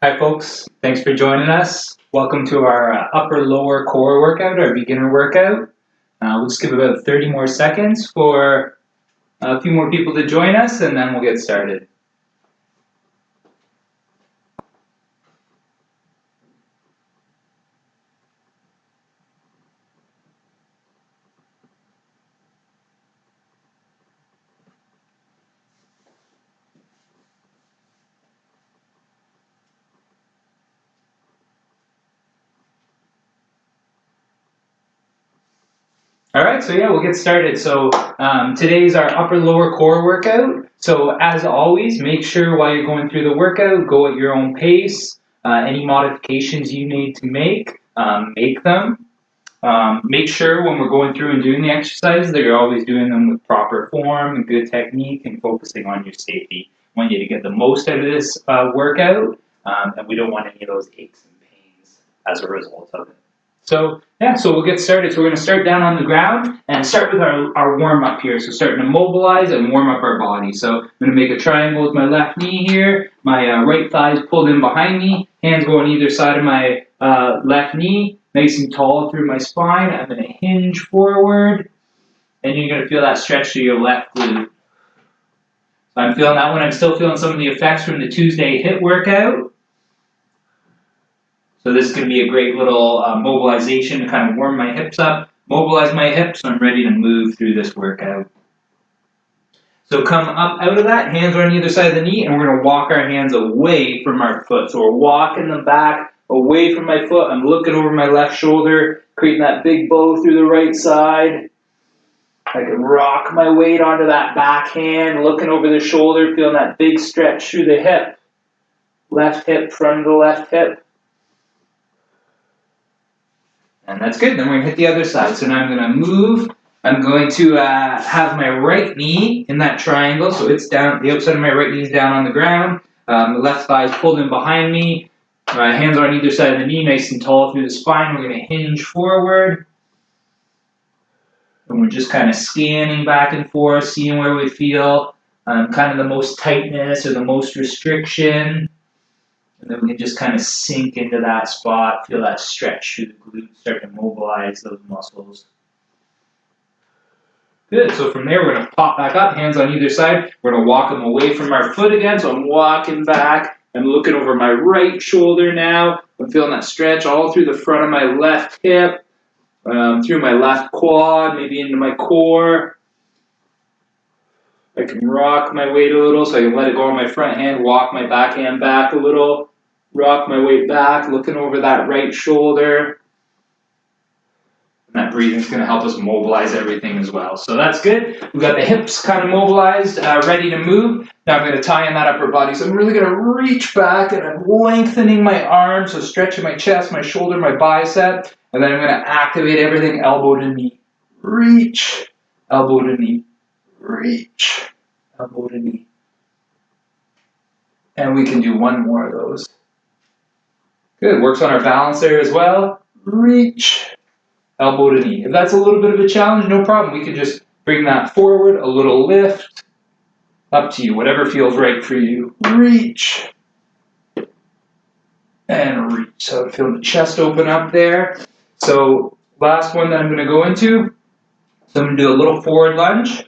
Hi folks, thanks for joining us. Welcome to our upper lower core workout, our beginner workout. We'll just give about 30 more seconds for a few more people to join us and then we'll get started. Alright, so we'll get started. So today's our upper lower core workout. So as always, make sure while you're going through the workout, go at your own pace. Any modifications you need to make them. Make sure when we're going through and doing the exercises that you're always doing them with proper form and good technique and focusing on your safety. We want you to get the most out of this workout, and we don't want any of those aches and pains as a result of it. So we'll get started. So we're going to start down on the ground and start with our warm-up here. So starting to mobilize and warm up our body. So I'm going to make a triangle with my left knee here. My right thigh is pulled in behind me. Hands go on either side of my left knee. Nice and tall through my spine. I'm going to hinge forward. And you're going to feel that stretch to your left glute. So I'm feeling that one. I'm still feeling some of the effects from the Tuesday HIIT workout. So this is going to be a great little mobilization to kind of warm my hips up, mobilize my hips, so I'm ready to move through this workout. So come up out of that, hands are on either side of the knee, and we're going to walk our hands away from our foot. So we're walking them back away from my foot. I'm looking over my left shoulder, creating that big bow through the right side. I can rock my weight onto that back hand, looking over the shoulder, feeling that big stretch through the hip. Left hip, front of the left hip. And that's good. Then we're going to hit the other side. So now I'm going to move. I'm going to have my right knee in that triangle. So it's down. The outside of my right knee is down on the ground. The left thigh is pulled in behind me. Hands are on either side of the knee, nice and tall through the spine. We're going to hinge forward. And we're just kind of scanning back and forth, seeing where we feel kind of the most tightness or the most restriction. And then we can just kind of sink into that spot, feel that stretch through the glutes, start to mobilize those muscles. Good, so from there we're going to pop back up, hands on either side. We're going to walk them away from our foot again, so I'm walking back. I'm looking over my right shoulder now. I'm feeling that stretch all through the front of my left hip, through my left quad, maybe into my core. I can rock my weight a little, so I can let it go on my front hand, walk my back hand back a little, rock my weight back, looking over that right shoulder. And that breathing is going to help us mobilize everything as well. So that's good. We've got the hips kind of mobilized, ready to move. Now I'm going to tie in that upper body. So I'm really going to reach back and I'm lengthening my arms, so stretching my chest, my shoulder, my bicep. And then I'm going to activate everything, elbow to knee. Reach, elbow to knee. Reach, elbow to knee. And we can do one more of those. Good, works on our balance there as well. Reach, elbow to knee. If that's a little bit of a challenge, no problem. We can just bring that forward, a little lift. Up to you, whatever feels right for you. Reach, and reach. So feel the chest open up there. So last one that I'm going to go into. So I'm going to do a little forward lunge.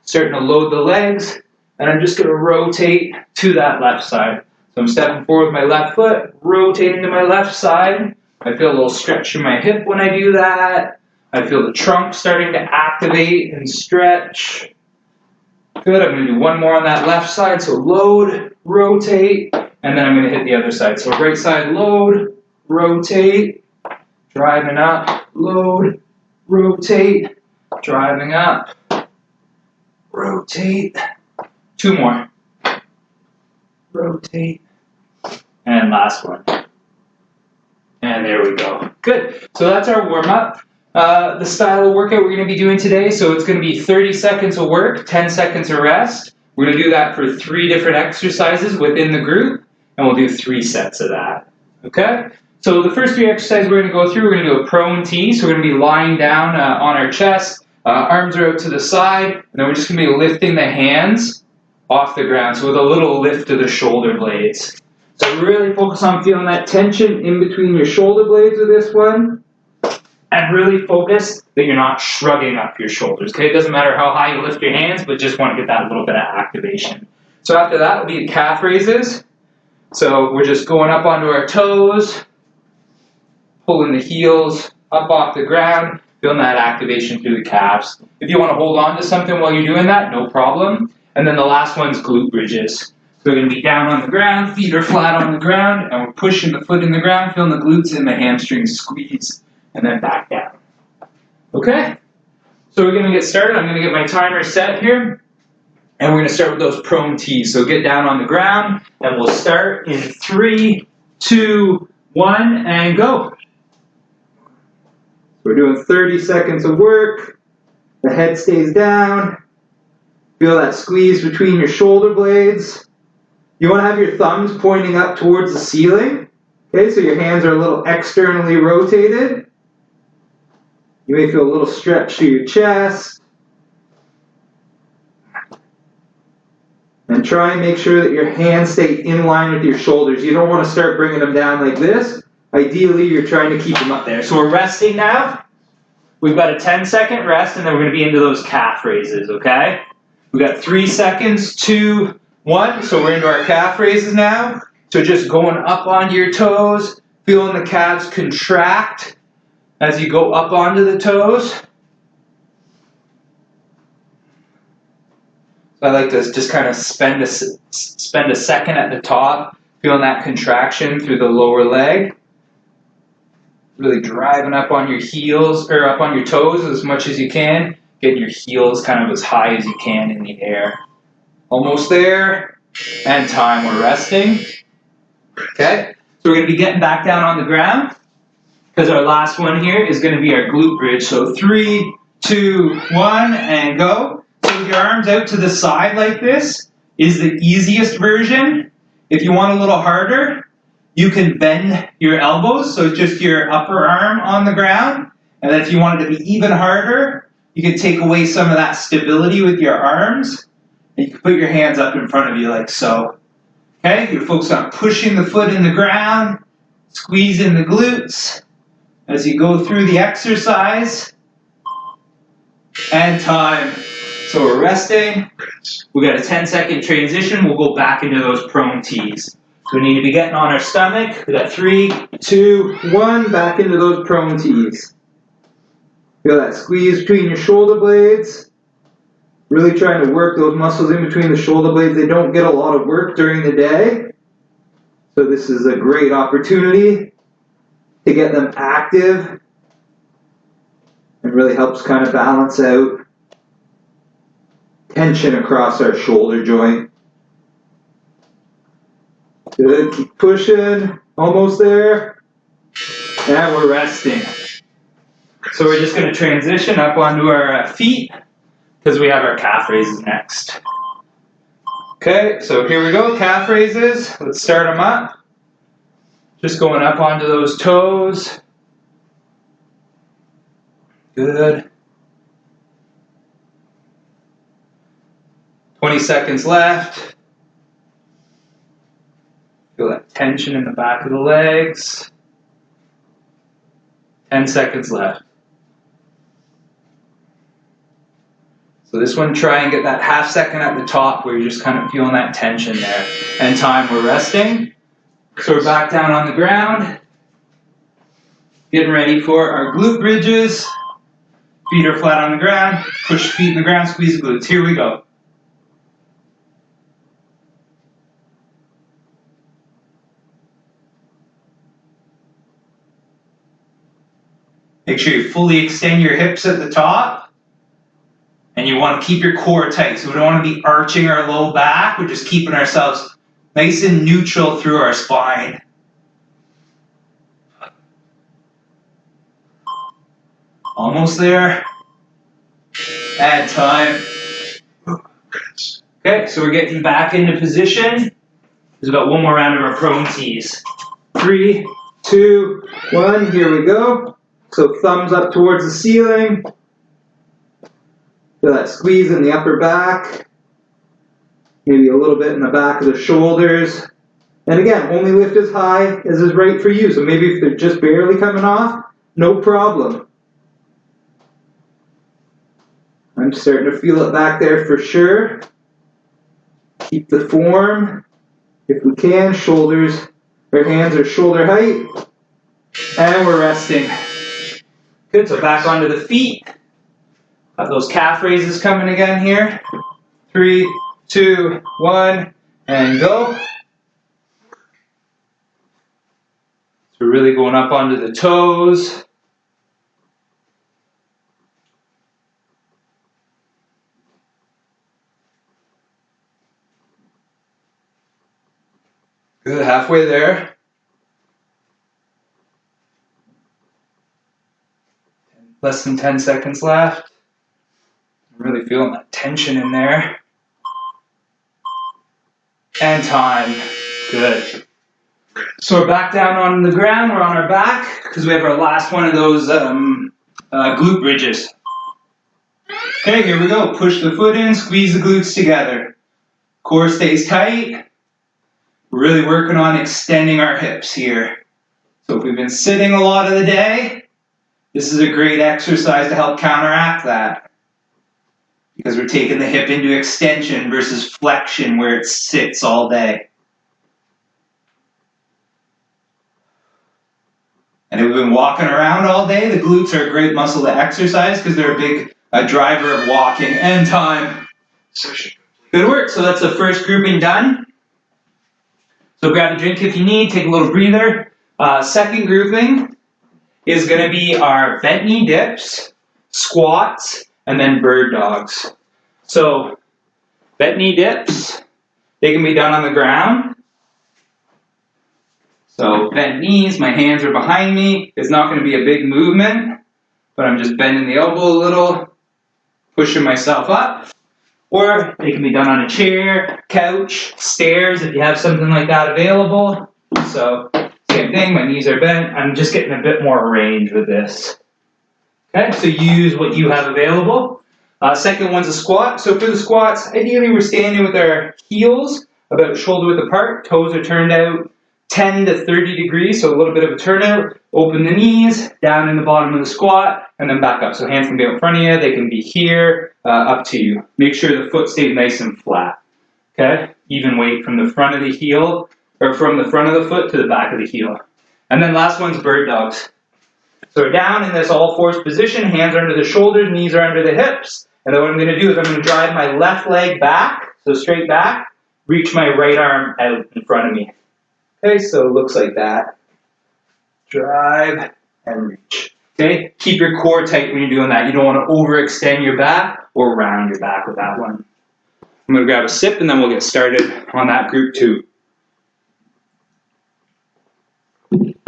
Starting to load the legs, and I'm just going to rotate to that left side. So I'm stepping forward with my left foot, rotating to my left side. I feel a little stretch in my hip when I do that. I feel the trunk starting to activate and stretch. Good, I'm going to do one more on that left side. So load, rotate, and then I'm going to hit the other side. So right side, load, rotate, driving up, load, rotate, driving up. Rotate. Two more. Rotate. And last one. And there we go. Good. So that's our warm-up. The style of workout we're going to be doing today. So it's going to be 30 seconds of work, 10 seconds of rest. We're going to do that for 3 different exercises within the group. And we'll do 3 sets of that. Okay? So the first 3 exercises we're going to go through, we're going to do a prone T. So we're going to be lying down on our chest. Arms are out to the side, and then we're just going to be lifting the hands off the ground, so with a little lift to the shoulder blades. So really focus on feeling that tension in between your shoulder blades with this one. And really focus that you're not shrugging up your shoulders. Okay, it doesn't matter how high you lift your hands, but just want to get that little bit of activation. So after that will be calf raises. So we're just going up onto our toes, pulling the heels up off the ground, feeling that activation through the calves. If you want to hold on to something while you're doing that, no problem. And then the last one's glute bridges. So we're going to be down on the ground, feet are flat on the ground, and we're pushing the foot in the ground, feeling the glutes and the hamstrings squeeze, and then back down. Okay? So we're going to get started. I'm going to get my timer set here. And we're going to start with those prone tees. So get down on the ground, and we'll start in 3, 2, 1, and go. We're doing 30 seconds of work. The head stays down. Feel that squeeze between your shoulder blades. You want to have your thumbs pointing up towards the ceiling. Okay, so your hands are a little externally rotated. You may feel a little stretch through your chest. And try and make sure that your hands stay in line with your shoulders. You don't want to start bringing them down like this. Ideally, you're trying to keep them up there. So we're resting now. We've got a 10-second rest, and then we're going to be into those calf raises, okay? We've got 3 seconds, 2, 1. So we're into our calf raises now. So just going up onto your toes, feeling the calves contract as you go up onto the toes. I like to just kind of spend a second at the top, feeling that contraction through the lower leg. Really driving up on your heels, or up on your toes as much as you can. Getting your heels kind of as high as you can in the air. Almost there. And time, we're resting. Okay, so we're going to be getting back down on the ground, because our last one here is going to be our glute bridge. So 3, 2, 1, and go. So with your arms out to the side like this is the easiest version. If you want a little harder, you can bend your elbows, so just your upper arm on the ground. And then if you want it to be even harder, you can take away some of that stability with your arms. And you can put your hands up in front of you like so. Okay, you're focused on pushing the foot in the ground, squeezing the glutes as you go through the exercise. And time. So we're resting. We got a 10-second transition. We'll go back into those prone tees. So we need to be getting on our stomach. We got 3, 2, 1. Back into those prone tees. Feel that squeeze between your shoulder blades. Really trying to work those muscles in between the shoulder blades. They don't get a lot of work during the day. So this is a great opportunity to get them active. It really helps kind of balance out tension across our shoulder joint. Good, keep pushing, almost there. And we're resting. So we're just going to transition up onto our feet, because we have our calf raises next. Okay, so here we go, calf raises. Let's start them up. Just going up onto those toes. Good. 20 seconds left. Feel that tension in the back of the legs. 10 seconds left. So this one, try and get that half second at the top where you're just kind of feeling that tension there. And time, we're resting. So we're back down on the ground. Getting ready for our glute bridges. Feet are flat on the ground. Push feet in the ground, squeeze the glutes. Here we go. Make sure you fully extend your hips at the top. And you want to keep your core tight. So we don't want to be arching our low back. We're just keeping ourselves nice and neutral through our spine. Almost there. Add time. Okay, so we're getting back into position. There's about one more round of our prone tees. 3, 2, 1, here we go. So thumbs up towards the ceiling. Feel that squeeze in the upper back. Maybe a little bit in the back of the shoulders. And again, only lift as high as is right for you. So maybe if they're just barely coming off, no problem. I'm starting to feel it back there for sure. Keep the form, if we can, shoulders, our hands are shoulder height. And we're resting. Good, so back onto the feet. Got those calf raises coming again here. 3, 2, 1, and go. So we're really going up onto the toes. Good, halfway there. Less than 10 seconds left. I'm really feeling that tension in there. And time. Good. So we're back down on the ground, we're on our back, because we have our last one of those glute bridges. Okay, here we go. Push the foot in, squeeze the glutes together. Core stays tight. We're really working on extending our hips here. So if we've been sitting a lot of the day, this is a great exercise to help counteract that. Because we're taking the hip into extension versus flexion where it sits all day. And if we've been walking around all day, the glutes are a great muscle to exercise because they're a big driver of walking. And time. Good work. So that's the first grouping done. So grab a drink if you need, take a little breather. Second grouping is going to be our bent knee dips, squats, and then bird dogs. So bent knee dips, they can be done on the ground. So bent knees, my hands are behind me. It's not going to be a big movement, but I'm just bending the elbow a little, pushing myself up. Or they can be done on a chair, couch, stairs if you have something like that available. So same thing, my knees are bent. I'm just getting a bit more range with this. Okay, so use what you have available. Second one's a squat. So for the squats, ideally we're standing with our heels about shoulder width apart. Toes are turned out 10 to 30 degrees, so a little bit of a turnout. Open the knees, down in the bottom of the squat, and then back up. So hands can be out in front of you, they can be here, up to you. Make sure the foot stays nice and flat. Okay? Even weight from the front of the heel, or from the front of the foot to the back of the heel. And then last one's bird dogs. So we're down in this all fours position, hands are under the shoulders, knees are under the hips. And then what I'm going to do is I'm going to drive my left leg back, so straight back, reach my right arm out in front of me. Okay, so it looks like that. Drive and reach. Okay, keep your core tight when you're doing that. You don't want to overextend your back or round your back with that one. I'm going to grab a sip and then we'll get started on that group 2.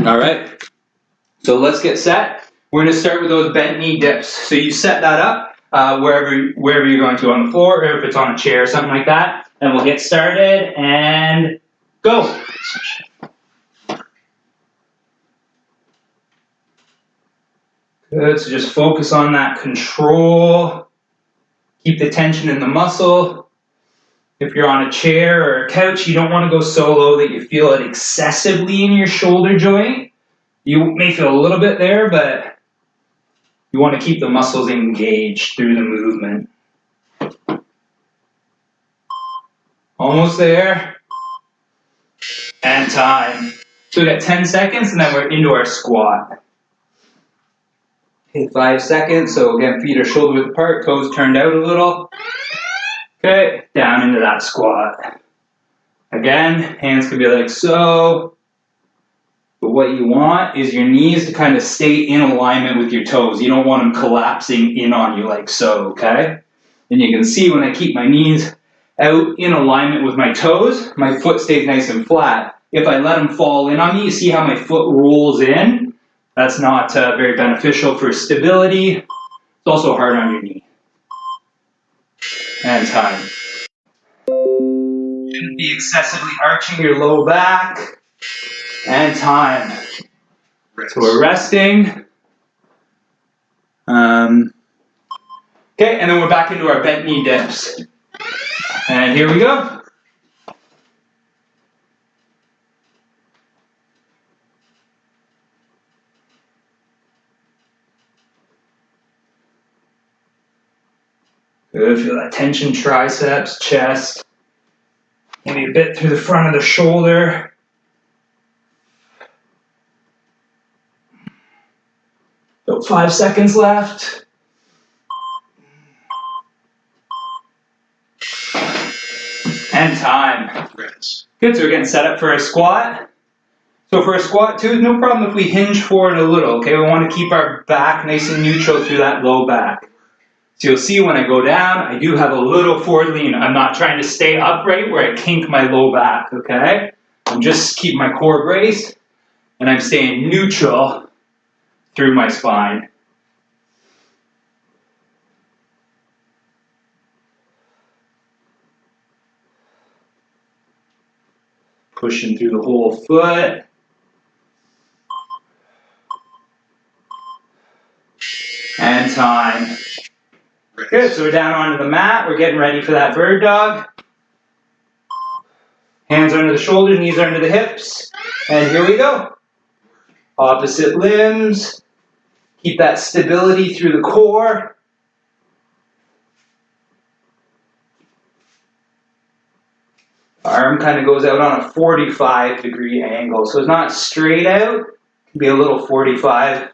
All right, so let's get set. We're going to start with those bent knee dips. So you set that up wherever you're going to, on the floor, or if it's on a chair or something like that. And we'll get started and go. Good, so just focus on that control. Keep the tension in the muscle. If you're on a chair or a couch, you don't want to go so low that you feel it excessively in your shoulder joint. You may feel a little bit there, but you want to keep the muscles engaged through the movement. Almost there. And time. So we got 10 seconds and then we're into our squat. Okay, 5 seconds. So again, feet are shoulder width apart, toes turned out a little. Okay, down into that squat. Again, hands can be like so. But what you want is your knees to kind of stay in alignment with your toes. You don't want them collapsing in on you like so, okay? And you can see when I keep my knees out in alignment with my toes, my foot stays nice and flat. If I let them fall in on me, you see how my foot rolls in? That's not very beneficial for stability. It's also hard on your knee. And time. Shouldn't be excessively arching your low back. And time. So we're resting. Okay, and then we're back into our bent knee dips. And here we go. Good, feel that tension, triceps, chest. Maybe a bit through the front of the shoulder. About 5 seconds left. And time. Good, so we're getting set up for a squat. So for a squat too, no problem if we hinge forward a little, okay? We want to keep our back nice and neutral through that low back. So you'll see when I go down, I do have a little forward lean. I'm not trying to stay upright where I kink my low back, okay? I'm just keeping my core braced, and I'm staying neutral through my spine. Pushing through the whole foot. And time. Good, so we're down onto the mat. We're getting ready for that bird dog. Hands under the shoulders, knees under the hips. And here we go. Opposite limbs. Keep that stability through the core. Arm kind of goes out on a 45-degree angle. So it's not straight out. It can be a little 45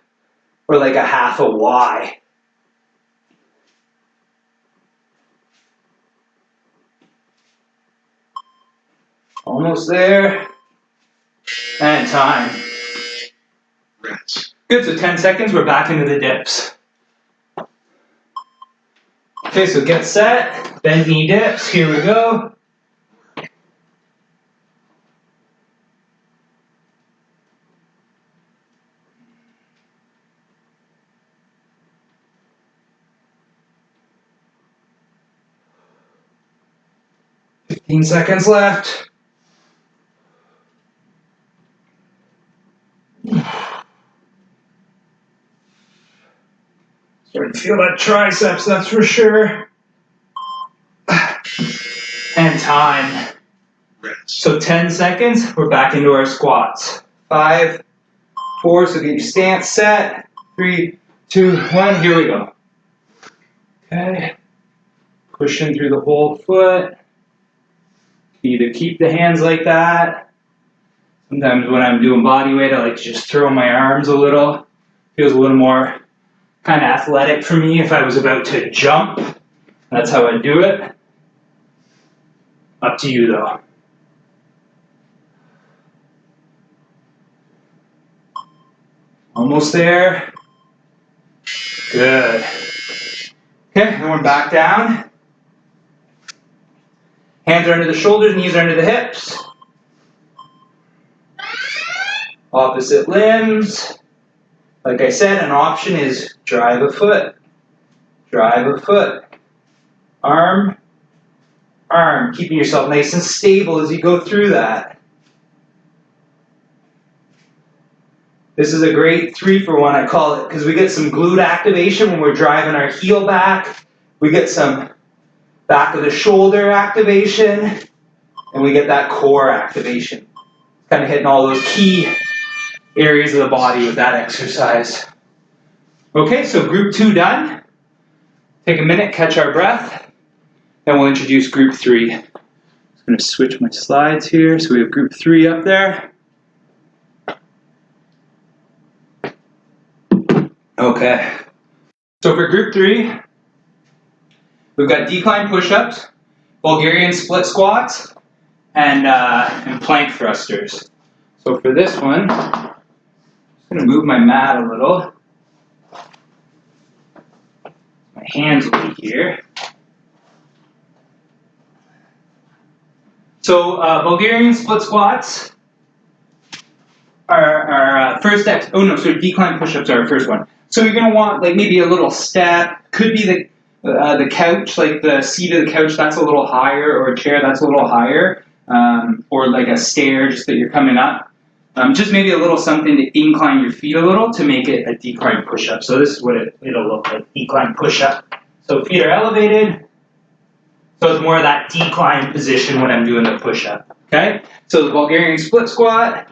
or like a half a Y. Almost there. And time. Good, so 10 seconds, we're back into the dips. Okay, so get set, bend knee dips, here we go. Fifteen seconds left. Starting to feel that triceps, that's for sure. And time. So 10 seconds, we're back into our squats. 5, 4, so get your stance set. 3, 2, 1, here we go. Okay. Pushing through the whole foot. Either keep the hands like that. Sometimes when I'm doing body weight, I like to just throw my arms a little. Feels a little more kind of athletic for me if I was about to jump. That's how I do it. Up to you though. Almost there. Good. Okay, then we're back down. Hands are under the shoulders, knees are under the hips. Opposite limbs. Like I said, an option is drive a foot. Drive a foot. Arm, arm. Keeping yourself nice and stable as you go through that. This is a great 3-for-1, I call it, because we get some glute activation when we're driving our heel back. We get some back of the shoulder activation, and we get that core activation. Kind of hitting all those key areas of the body with that exercise. Okay, so group 2 done. Take a minute, catch our breath, then we'll introduce group 3. I'm going to switch my slides here, so we have group 3 up there. Okay, so for group 3, we've got decline push-ups, Bulgarian split squats, and plank thrusters. So for this one, I'm just going to move my mat a little. My hands will be here. So Bulgarian split squats are our first decline push-ups are our first one. So you're going to want like maybe a little step, could be the couch, like the seat of the couch, that's a little higher, or a chair that's a little higher, or like a stair just that you're coming up. Just maybe a little something to incline your feet a little to make it a decline push-up. So this is what it'll look like, decline push-up. So feet are elevated, so it's more of that decline position when I'm doing the push-up, okay? So the Bulgarian split squat,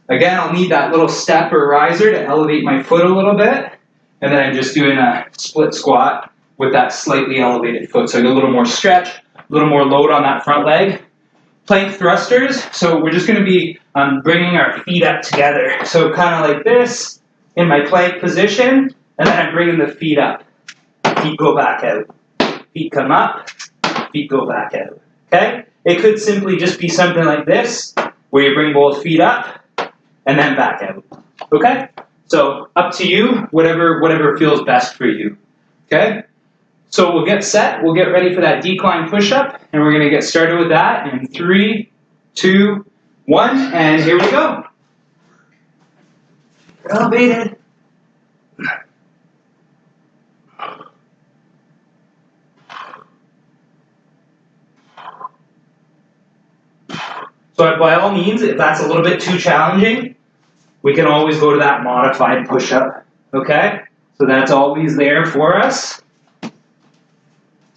again, I'll need that little step or riser to elevate my foot a little bit, and then I'm just doing a split squat with that slightly elevated foot. So I get a little more stretch, a little more load on that front leg. Plank thrusters, so we're just going to be bringing our feet up together. So kind of like this in my plank position, and then I'm bringing the feet up. Feet go back out. Feet come up, feet go back out. Okay? It could simply just be something like this, where you bring both feet up and then back out. Okay? So up to you, whatever feels best for you. Okay? So we'll get set, we'll get ready for that decline push-up, and we're going to get started with that in 3, 2, 1, and here we go. Elevated. So by all means, if that's a little bit too challenging, we can always go to that modified push-up, okay? So that's always there for us.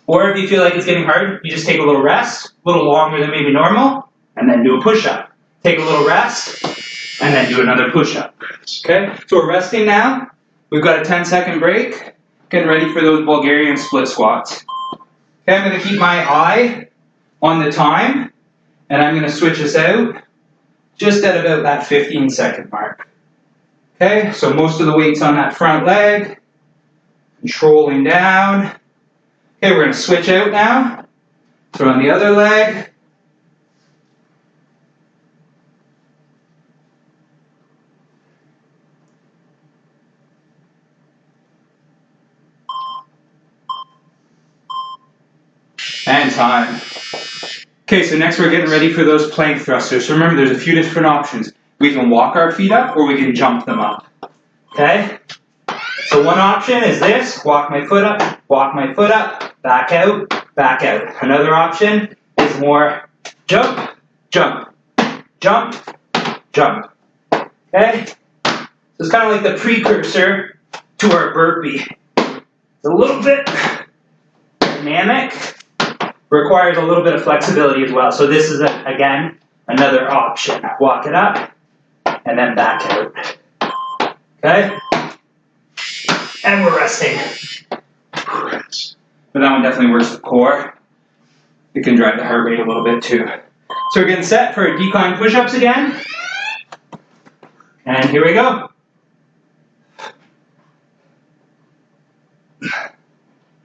Or if you feel like it's getting hard, you just take a little rest, a little longer than maybe normal, and then do a push-up. Take a little rest, and then do another push-up. Okay, so we're resting now. We've got a 10-second break. Getting ready for those Bulgarian split squats. Okay, I'm going to keep my eye on the time, and I'm going to switch us out just at about that 15-second mark. Okay, so most of the weight's on that front leg, controlling down. Okay, we're going to switch out now. Throw on the other leg. And time. Okay, so next we're getting ready for those plank thrusters. So remember, there's a few different options. We can walk our feet up or we can jump them up. Okay? So one option is this, walk my foot up, back out, back out. Another option is more jump, jump, jump, jump. Okay? So it's kind of like the precursor to our burpee. It's a little bit dynamic, requires a little bit of flexibility as well. So this is, again, another option. Walk it up, and then back out. Okay? And we're resting. But that one definitely works the core. It can drive the heart rate a little bit too. So we're getting set for decline push-ups again. And here we go.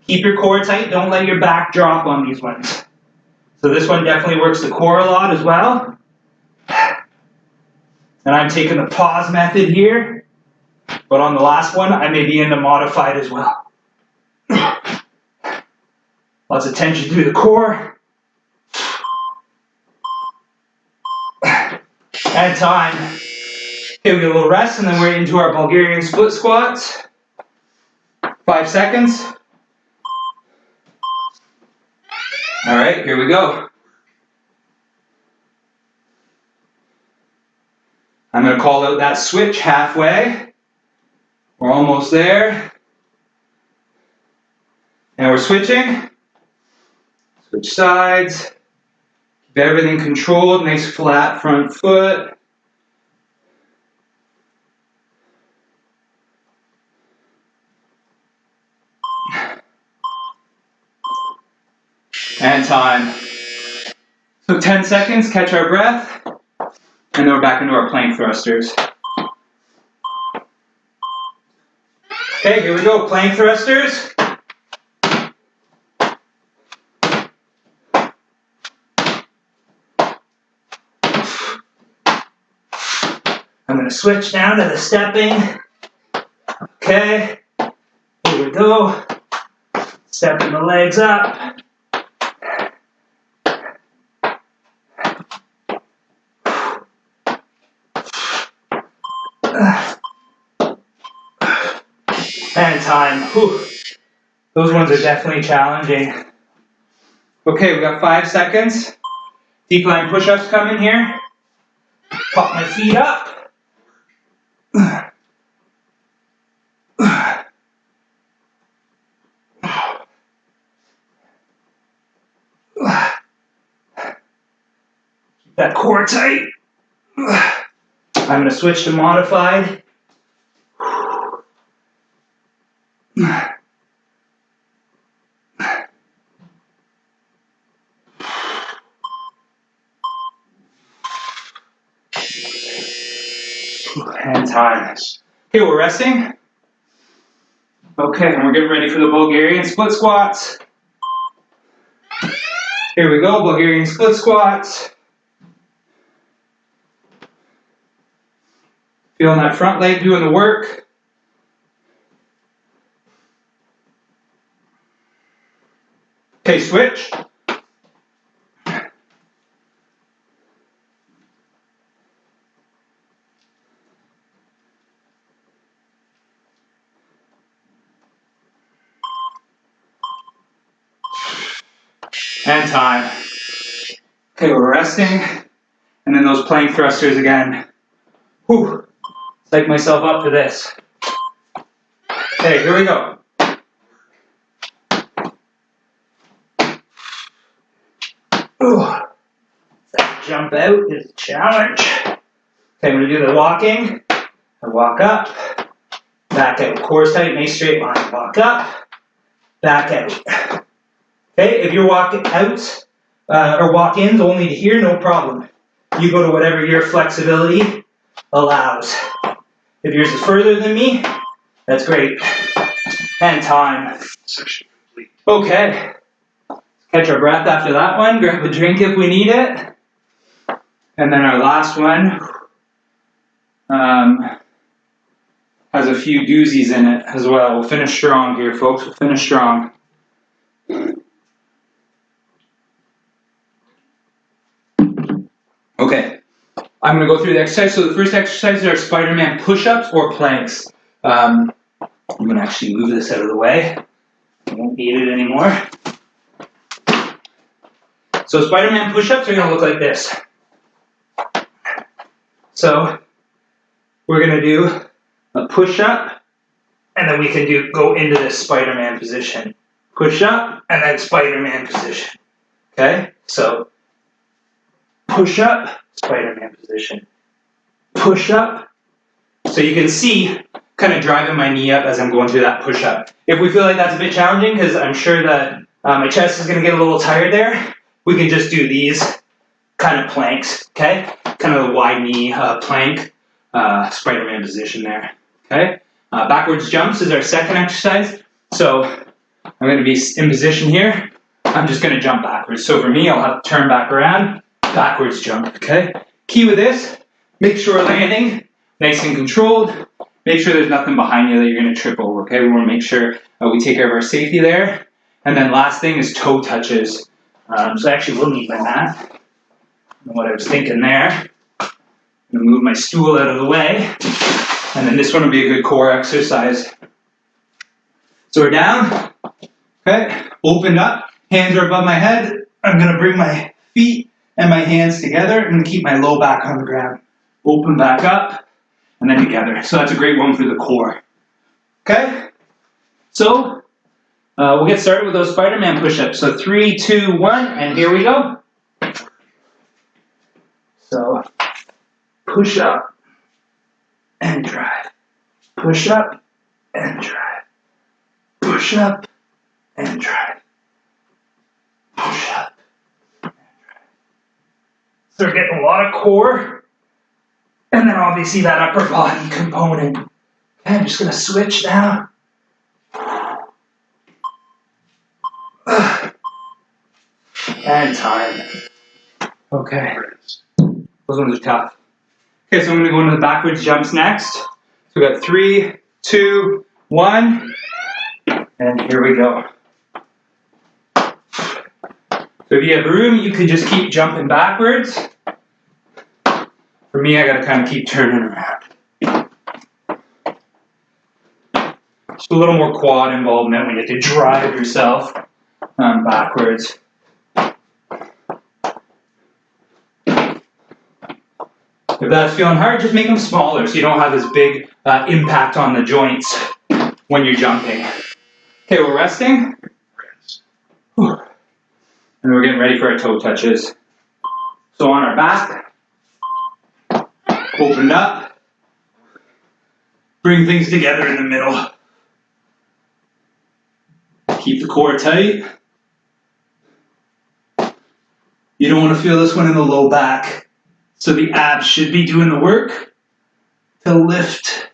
Keep your core tight. Don't let your back drop on these ones. So this one definitely works the core a lot as well. And I'm taking the pause method here. But on the last one, I may be in the modified as well. Lots of tension through the core. And time. Okay, we get a little rest, and then we're into our Bulgarian split squats. 5 seconds. All right, here we go. I'm going to call out that switch halfway. We're almost there. And we're switching. Switch sides. Keep everything controlled. Nice flat front foot. And time. So 10 seconds, catch our breath. And then we're back into our plank thrusters. Okay, here we go, plank thrusters. I'm going to switch down to the stepping. Okay, here we go. Stepping the legs up. And time. Whew. Those ones are definitely challenging. Okay, we got 5 seconds. Decline push-ups coming here. Pop my feet up. Keep that core tight. I'm going to switch to modified. And time. Okay, we're resting. Okay, and we're getting ready for the Bulgarian split squats. Here we go, Bulgarian split squats. Feeling that front leg doing the work. Okay, switch. And time. Okay, we're resting. And then those plank thrusters again. Whew. Psych myself up for this. Okay, here we go. Ooh. That jump out is a challenge. Okay, I'm going to do the walking. I walk up, back out. Core tight, nice straight line. Walk up, back out. Okay, if you're walking out or walk-ins only to here, no problem. You go to whatever your flexibility allows. If yours is further than me, that's great. And time. Okay. Catch our breath after that one. Grab a drink if we need it. And then our last one has a few doozies in it as well. We'll finish strong here, folks. We'll finish strong. Okay. I'm going to go through the exercise. So the first exercises are Spider-Man push-ups or planks. I'm going to actually move this out of the way. I won't need it anymore. So Spider-Man push-ups are going to look like this. So we're going to do a push-up, and then we can go into this Spider-Man position. Push-up, and then Spider-Man position. Okay? So push-up, Spider-Man position. Push-up. So you can see, kind of driving my knee up as I'm going through that push-up. If we feel like that's a bit challenging, because I'm sure that my chest is going to get a little tired there, we can just do these kind of planks, okay? Kind of a wide knee plank, Spider-Man position there, okay? Backwards jumps is our second exercise. So I'm going to be in position here. I'm just going to jump backwards. So for me, I'll have to turn back around, backwards jump, okay? Key with this, make sure we're landing nice and controlled. Make sure there's nothing behind you that you're going to trip over, okay? We want to make sure we take care of our safety there. And then last thing is toe touches. So I actually will need my mat. I don't know what I was thinking there. I'm going to move my stool out of the way. And then this one will be a good core exercise. So we're down. Okay, opened up. Hands are above my head. I'm going to bring my feet and my hands together. I'm going to keep my low back on the ground. Open back up. And then together. So that's a great one for the core. Okay? So we'll get started with those Spider-Man push-ups. So 3, 2, 1, and here we go. So push up and drive. Push up and drive. Push up and drive. Push up and drive. So we're getting a lot of core, and then obviously that upper body component. Okay, I'm just going to switch now. And time. Okay. Those ones are tough. Okay, so I'm going to go into the backwards jumps next. So we got 3, 2, 1, and here we go. So if you have room, you can just keep jumping backwards. For me, I got to kind of keep turning around. Just a little more quad involvement when you have to drive yourself backwards. If that's feeling hard, just make them smaller so you don't have this big impact on the joints when you're jumping. Okay, we're resting. Whew. And we're getting ready for our toe touches. So on our back, opened up, bring things together in the middle. Keep the core tight. You don't want to feel this one in the low back. So the abs should be doing the work to lift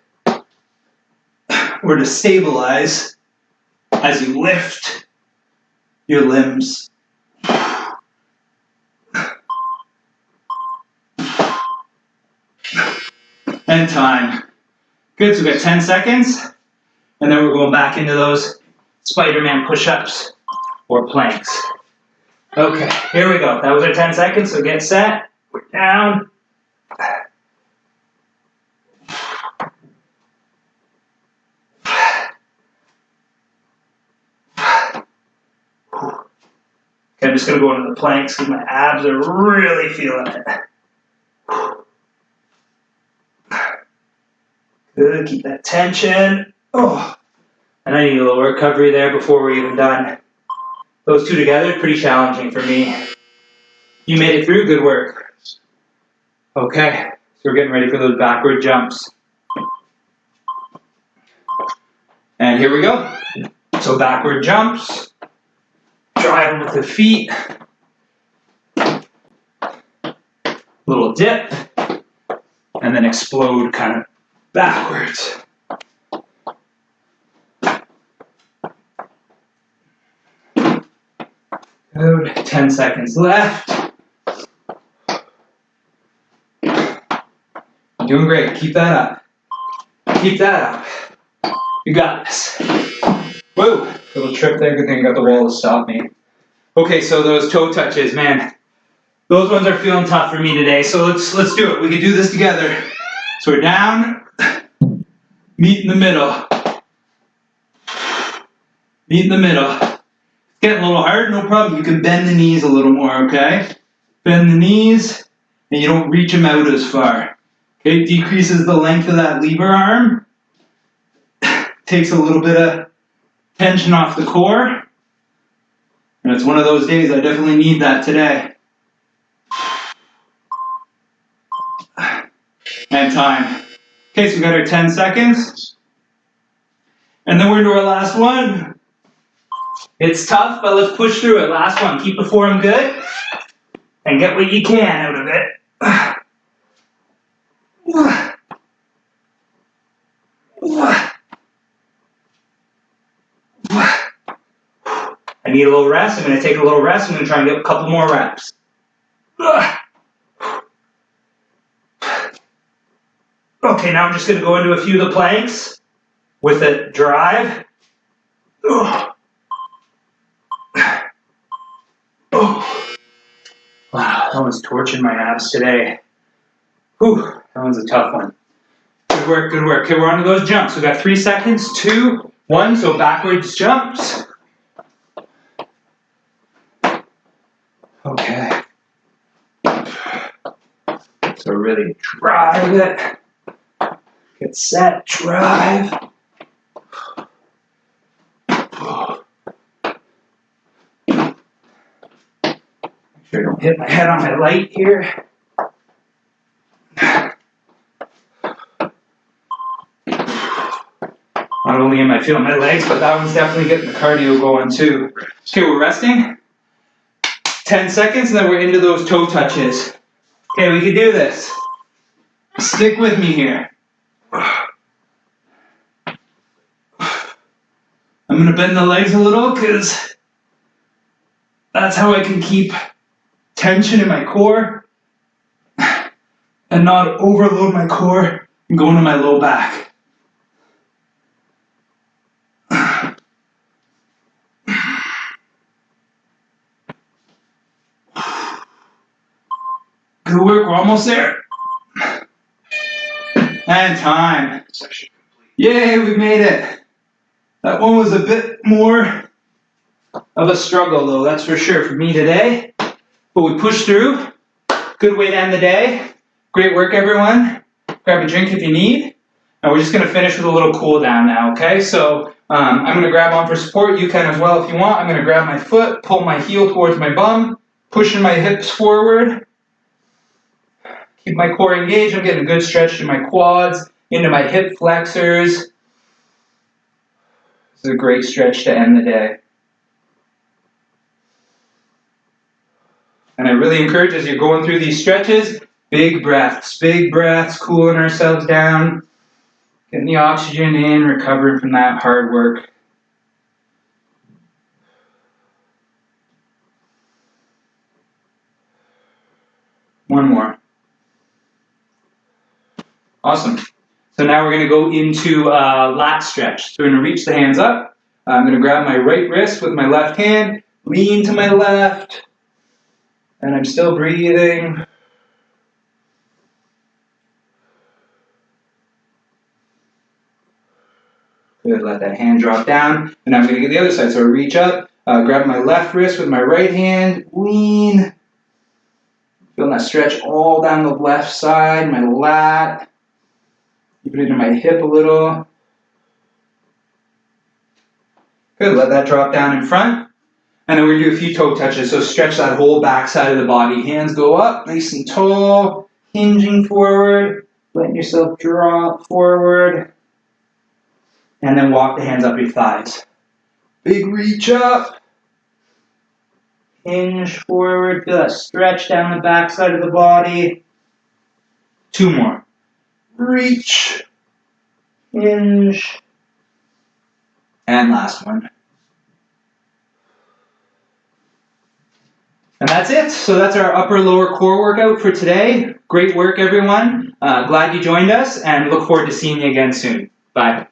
or to stabilize as you lift your limbs. And time. Good, so we've got 10 seconds. And then we're going back into those Spider-Man push-ups or planks. Okay, here we go. That was our 10 seconds, so get set. We're down. Okay, I'm just going to go into the planks because my abs are really feeling it. Good, keep that tension. Oh, and I need a little recovery there before we're even done. Those two together, pretty challenging for me. You made it through, good work. Okay, so we're getting ready for those backward jumps. And here we go. So backward jumps, drive them with the feet, little dip, and then explode kind of backwards. Good, 10 seconds left. You're doing great, keep that up. Keep that up. You got this. Whoa, little trip there, good thing I got the wall to stop me. Okay, so those toe touches, man. Those ones are feeling tough for me today, so let's do it. We can do this together. So we're down, meet in the middle. Meet in the middle. It's getting a little hard, no problem. You can bend the knees a little more, okay? Bend the knees, and you don't reach them out as far. Okay, decreases the length of that lever arm. Takes a little bit of tension off the core. And it's one of those days I definitely need that today. And time. Okay, so we got our 10 seconds. And then we're into our last one. It's tough, but let's push through it. Last one. Keep the form good. And get what you can out of it. I need a little rest. I'm going to take a little rest. I'm going to try and get a couple more reps. Okay, now I'm just going to go into a few of the planks with a drive. Oh. Wow, that one's torching my abs today. Whew, that one's a tough one. Good work, good work. Okay, we're on to those jumps. We've got 3 seconds, 2, 1, so backwards jumps. Okay. So really drive it. Get set, drive. Make sure I don't hit my head on my light here. Not only am I feeling my legs, but that one's definitely getting the cardio going too. Okay, we're resting. 10 seconds, and then we're into those toe touches. Okay, we can do this. Stick with me here. I'm going to bend the legs a little because that's how I can keep tension in my core and not overload my core and go into my low back. Good work, we're almost there. And time. Yay, we made it. That one was a bit more of a struggle though, that's for sure for me today. But we pushed through. Good way to end the day. Great work, everyone. Grab a drink if you need. And we're just going to finish with a little cool down now, okay? So I'm going to grab on for support. You can as well if you want. I'm going to grab my foot, pull my heel towards my bum, pushing my hips forward. Keep my core engaged. I'm getting a good stretch to my quads, into my hip flexors. This is a great stretch to end the day. And I really encourage, as you're going through these stretches, Big breaths, cooling ourselves down, getting the oxygen in, recovering from that hard work. One more. Awesome. So now we're going to go into lat stretch. So we're going to reach the hands up. I'm going to grab my right wrist with my left hand, lean to my left, and I'm still breathing. Good, let that hand drop down. And now I'm going to get the other side. So I reach up, grab my left wrist with my right hand, lean. Feeling that stretch all down the left side, my lat. Keep it into my hip a little. Good, let that drop down in front. And then we're going to do a few toe touches. So stretch that whole back side of the body. Hands go up, nice and tall, hinging forward, letting yourself drop forward. And then walk the hands up your thighs. Big reach up. Hinge forward, feel that stretch down the back side of the body. 2 more. Reach, hinge, and last one. And that's it. So that's our upper lower core workout for today. Great work, everyone. Glad you joined us, and look forward to seeing you again soon. Bye.